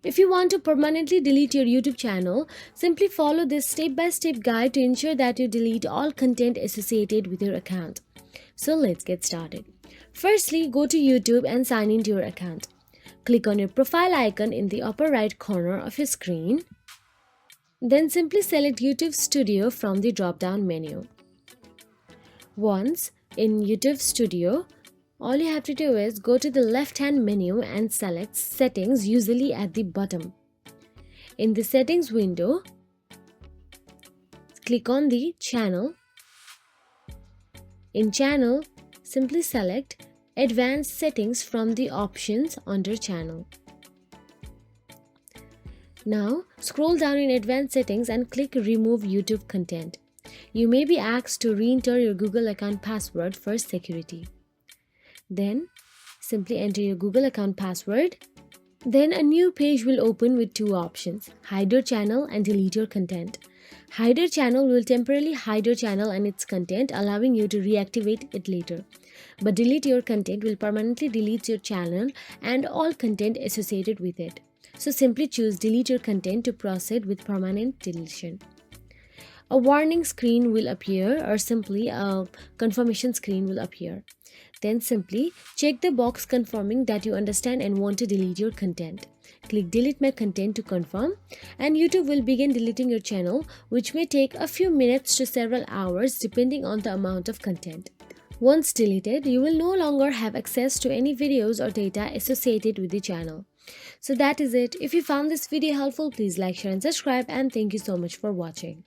If you want to permanently delete your YouTube channel, simply follow this step-by-step guide to ensure that you delete all content associated with your account. So let's get started. Firstly, go to YouTube and sign into your account. Click on your profile icon in the upper right corner of your screen. Then simply select YouTube Studio from the drop-down menu. Once in YouTube Studio, all you have to do is go to the left-hand menu and select Settings, usually at the bottom. In the Settings window, click on the Channel. In Channel, simply select Advanced Settings from the options under Channel. Now, scroll down in Advanced Settings and click Remove YouTube Content. You may be asked to re-enter your Google account password for security. Then, simply enter your Google account password. Then a new page will open with two options, hide your channel and delete your content. Hide your channel will temporarily hide your channel and its content, allowing you to reactivate it later. But delete your content will permanently delete your channel and all content associated with it. So simply choose delete your content to proceed with permanent deletion. A warning screen will appear or simply a confirmation screen will appear. Then simply check the box confirming that you understand and want to delete your content. Click delete my content to confirm and YouTube will begin deleting your channel, which may take a few minutes to several hours depending on the amount of content. Once deleted, you will no longer have access to any videos or data associated with the channel. So that is it. If you found this video helpful, please like, share and subscribe, and thank you so much for watching.